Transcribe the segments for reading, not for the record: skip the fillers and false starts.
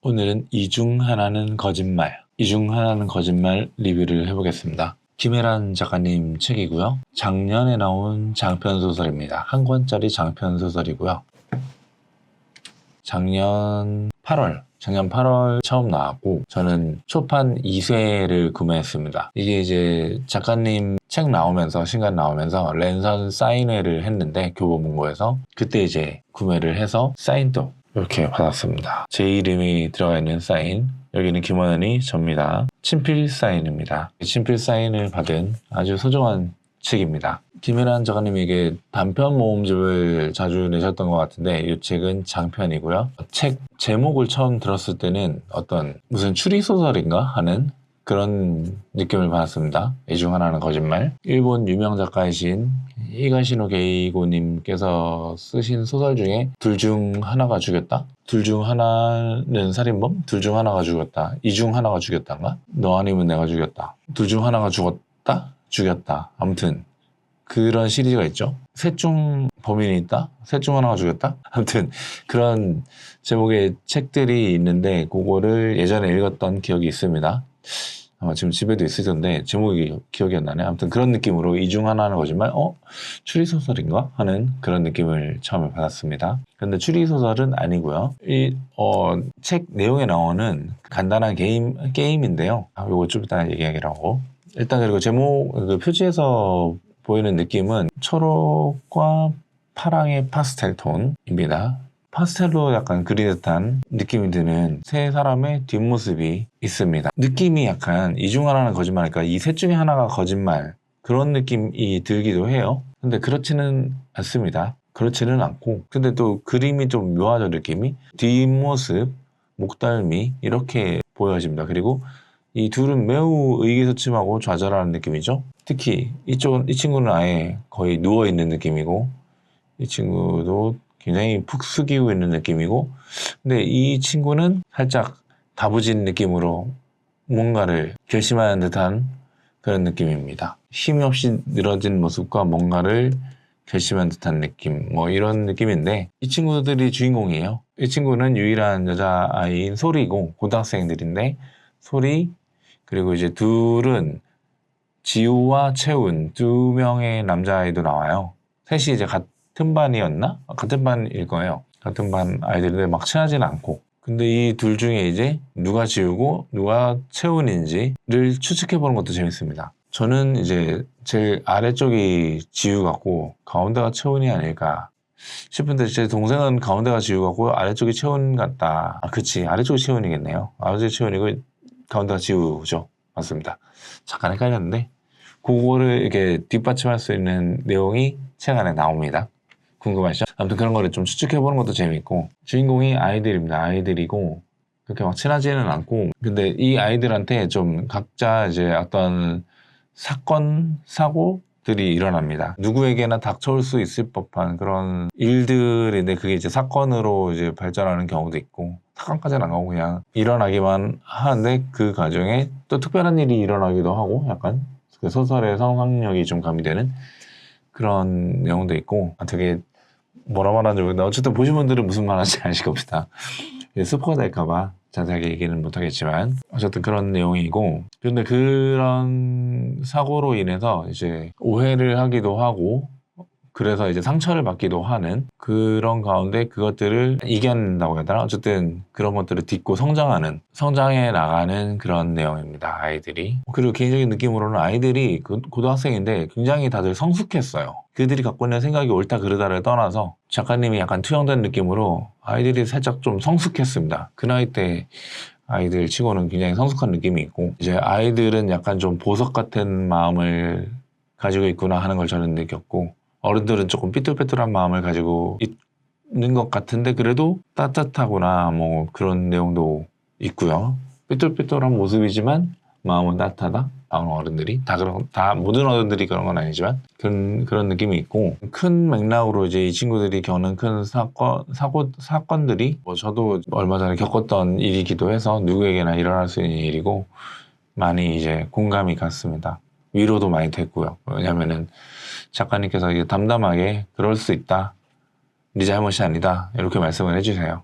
오늘은 이 중 하나는 거짓말, 이 중 하나는 거짓말 리뷰를 해보겠습니다. 김혜란 작가님 책이고요. 작년에 나온 장편소설입니다. 한 권짜리 장편소설이고요. 작년 8월 처음 나왔고 저는 초판 2쇄를 구매했습니다. 이게 이제 작가님 책 나오면서 신간 나오면서 랜선 사인회를 했는데 교보문고에서 그때 이제 구매를 해서 사인도 이렇게 받았습니다. 제 이름이 들어가 있는 사인, 여기는 김원현이 접니다. 친필 사인입니다. 친필 사인을 받은 아주 소중한 책입니다. 김혜란 작가님에게 단편 모음집을 자주 내셨던 것 같은데 이 책은 장편이고요. 책 제목을 처음 들었을 때는 어떤 무슨 추리소설인가 하는 그런 느낌을 받았습니다. 이 중 하나는 거짓말. 일본 유명 작가이신 히가시노 게이고님께서 쓰신 소설 중에 둘 중 하나가 죽였다? 둘 중 하나는 살인범? 둘 중 하나가 죽였다. 이 중 하나가 죽였다인가? 너 아니면 내가 죽였다. 둘 중 하나가 죽었다? 죽였다. 아무튼 그런 시리즈가 있죠. 셋 중 범인이 있다? 셋 중 하나가 죽였다? 아무튼 그런 제목의 책들이 있는데 그거를 예전에 읽었던 기억이 있습니다. 지금 집에도 있을 텐데 제목이 기억이 안 나네. 아무튼 그런 느낌으로 이 중 하나는 거짓말? 추리소설인가? 하는 그런 느낌을 처음에 받았습니다. 근데 추리소설은 아니고요. 책 내용에 나오는 간단한 게임인데요. 이거 좀 이따 얘기하기로. 일단 그리고 제목, 그 표지에서 보이는 느낌은 초록과 파랑의 파스텔 톤입니다. 파스텔로 약간 그린 듯한 느낌이 드는 세 사람의 뒷모습이 있습니다. 느낌이 약간 이 중 하나는 거짓말이니까 이 셋 중에 하나가 거짓말 그런 느낌이 들기도 해요. 근데 그렇지는 않습니다. 그렇지는 않고 근데 또 그림이 좀 묘하죠. 느낌이 뒷모습, 목덜미 이렇게 보여집니다. 그리고 이 둘은 매우 의기소침하고 좌절하는 느낌이죠. 특히 이 친구는 아예 거의 누워있는 느낌이고 이 친구도 굉장히 푹 숙이고 있는 느낌이고 근데 이 친구는 살짝 다부진 느낌으로 뭔가를 결심하는 듯한 그런 느낌입니다. 힘이 없이 늘어진 모습과 뭔가를 결심한 듯한 느낌 이런 느낌인데 이 친구들이 주인공이에요. 이 친구는 유일한 여자아이인 소리고 고등학생들인데 소리 그리고 이제 둘은 지우와 채운 두 명의 남자아이도 나와요. 셋이 이제 같은 반이었나? 같은 반일 거예요. 같은 반 아이들인데 막 친하지는 않고. 근데 이 둘 중에 이제 누가 지우고 누가 채운인지를 추측해보는 것도 재밌습니다. 저는 이제 제일 아래쪽이 지우 같고 가운데가 채운이 아닐까 싶은데 제 동생은 가운데가 지우 같고 아래쪽이 채운 같다. 그치. 아래쪽이 채운이겠네요. 아래쪽이 채운이고 가운데가 지우죠. 맞습니다. 잠깐 헷갈렸는데 그거를 이렇게 뒷받침할 수 있는 내용이 책 안에 나옵니다. 궁금하시죠? 아무튼 그런 거를 좀 추측해보는 것도 재밌고 주인공이 아이들입니다. 아이들이고 그렇게 막 친하지는 않고 근데 이 아이들한테 좀 각자 이제 어떤 사건, 사고들이 일어납니다. 누구에게나 닥쳐올 수 있을 법한 그런 일들인데 그게 이제 사건으로 이제 발전하는 경우도 있고 사건까지는 안 가고 그냥 일어나기만 하는데 그 과정에 또 특별한 일이 일어나기도 하고 약간 그 소설의 상상력이 좀 가미되는 그런 내용도 있고 되게 뭐라 말하는지 모르겠는데 어쨌든 보신 분들은 무슨 말하는지 아실 겁니다. 스포가 될까봐 자세하게 얘기는 못하겠지만 어쨌든 그런 내용이고 근데 그런 사고로 인해서 이제 오해를 하기도 하고 그래서 이제 상처를 받기도 하는 그런 가운데 그것들을 이겨낸다고 해야 되나? 어쨌든 그런 것들을 딛고 성장해 나가는 그런 내용입니다. 아이들이. 그리고 개인적인 느낌으로는 아이들이 고등학생인데 굉장히 다들 성숙했어요. 그들이 갖고 있는 생각이 옳다 그르다를 떠나서 작가님이 약간 투영된 느낌으로 아이들이 살짝 좀 성숙했습니다. 그 나이 때 아이들 치고는 굉장히 성숙한 느낌이 있고 이제 아이들은 약간 좀 보석 같은 마음을 가지고 있구나 하는 걸 저는 느꼈고 어른들은 조금 삐뚤빼뚤한 마음을 가지고 있는 것 같은데 그래도 따뜻하구나 그런 내용도 있고요. 삐뚤빼뚤한 모습이지만 마음은 따뜻하다. 어른들이 모든 어른들이 그런 건 아니지만 그런 느낌이 있고 큰 맥락으로 이제 이 친구들이 겪는 큰 사건들이 저도 얼마 전에 겪었던 일이기도 해서 누구에게나 일어날 수 있는 일이고 많이 이제 공감이 갔습니다. 위로도 많이 됐고요. 왜냐면은 작가님께서 이게 담담하게 그럴 수 있다. 네 잘못이 아니다. 이렇게 말씀을 해주세요.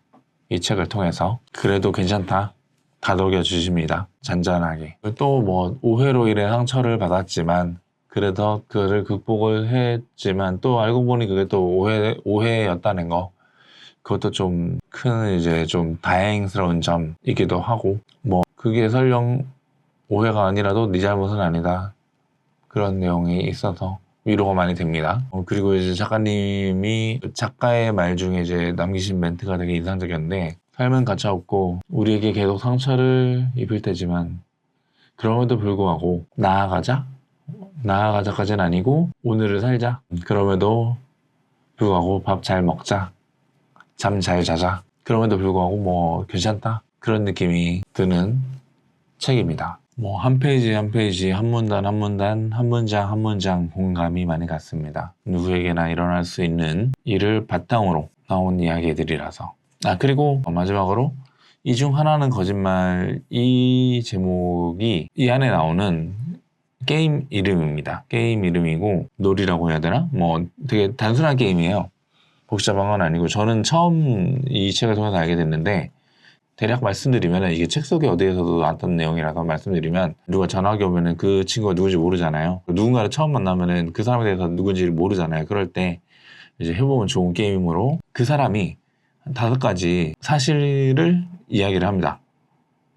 이 책을 통해서. 그래도 괜찮다. 다독여 주십니다. 잔잔하게. 또 뭐 오해로 인해 상처를 받았지만 그래서 그를 극복을 했지만 또 알고 보니 그게 또 오해였다는 거. 그것도 좀 큰 이제 좀 다행스러운 점이기도 하고, 뭐 그게 설령 오해가 아니라도 네 잘못은 아니다. 그런 내용이 있어서 위로가 많이 됩니다. 그리고 이제 작가님이 작가의 말 중에 이제 남기신 멘트가 되게 인상적이었는데, 삶은 가차없고 우리에게 계속 상처를 입힐 테지만 그럼에도 불구하고 나아가자까지는 아니고 오늘을 살자. 그럼에도 불구하고 밥 잘 먹자. 잠 잘 자자. 그럼에도 불구하고 뭐 괜찮다. 그런 느낌이 드는 책입니다. 뭐 한 페이지 한 페이지, 한 문단 한 문단, 한 문장 한 문장 공감이 많이 갔습니다. 누구에게나 일어날 수 있는 일을 바탕으로 나온 이야기들이라서. 그리고 마지막으로 이 중 하나는 거짓말, 이 제목이 이 안에 나오는 게임 이름입니다. 게임 이름이고 놀이라고 해야 되나? 뭐 되게 단순한 게임이에요. 복잡한 건 아니고, 저는 처음 이 책을 통해서 알게 됐는데, 대략 말씀드리면 이게 책 속에 어디에서도 나왔던 내용이라서 말씀드리면, 누가 전화기 오면은 그 친구가 누군지 모르잖아요. 누군가를 처음 만나면은 그 사람에 대해서 누군지를 모르잖아요. 그럴 때 이제 해보면 좋은 게임으로 그 사람이 5가지 사실을 이야기를 합니다.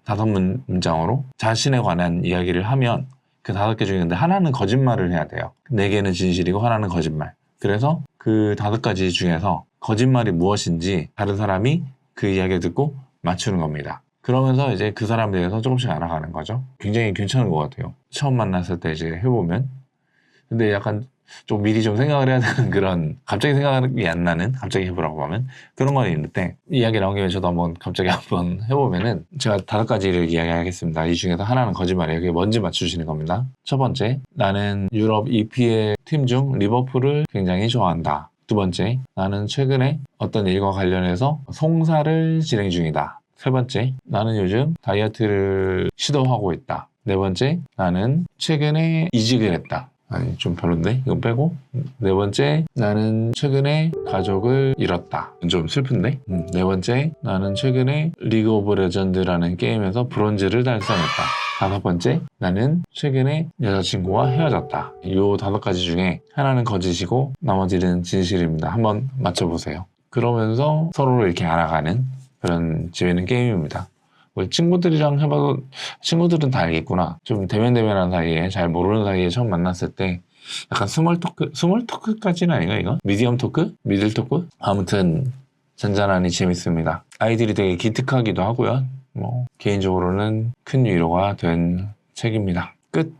5문장으로 자신에 관한 이야기를 하면 그 5개 중에 근데 하나는 거짓말을 해야 돼요. 4개는 진실이고 하나는 거짓말. 그래서 그 5가지 중에서 거짓말이 무엇인지 다른 사람이 그 이야기를 듣고 맞추는 겁니다. 그러면서 이제 그 사람에 대해서 조금씩 알아가는 거죠. 굉장히 괜찮은 것 같아요. 처음 만났을 때 이제 해보면. 근데 약간 좀 미리 좀 생각을 해야 되는 그런, 갑자기 생각이 안 나는, 갑자기 해보라고 하면 그런 건 있는데, 이야기 나온 김에 저도 갑자기 한번 해보면은 제가 5가지를 이야기하겠습니다. 이 중에서 하나는 거짓말이에요. 그게 뭔지 맞추시는 겁니다. 첫 번째, 나는 유럽 EPL 팀 중 리버풀을 굉장히 좋아한다. 두 번째, 나는 최근에 어떤 일과 관련해서 송사를 진행 중이다. 세 번째, 나는 요즘 다이어트를 시도하고 있다. 네 번째, 나는 최근에 이직을 했다. 아니, 좀 별론데? 이건 빼고. 네 번째, 나는 최근에 가족을 잃었다. 좀 슬픈데? 네 번째, 나는 최근에 리그 오브 레전드라는 게임에서 브론즈를 달성했다. 5번째, 나는 최근에 여자친구와 헤어졌다. 이 5가지 중에 하나는 거짓이고 나머지는 진실입니다. 한번 맞춰보세요. 그러면서 서로를 이렇게 알아가는 그런 재미있는 게임입니다. 친구들이랑 해봐도 친구들은 다 알겠구나. 좀 대면대면한 사이에, 잘 모르는 사이에 처음 만났을 때 약간 스몰 토크까지는 아닌가 이거? 미디엄 토크? 미들 토크? 아무튼 잔잔하니 재밌습니다. 아이들이 되게 기특하기도 하고요. 뭐 개인적으로는 큰 위로가 된 책입니다. 끝.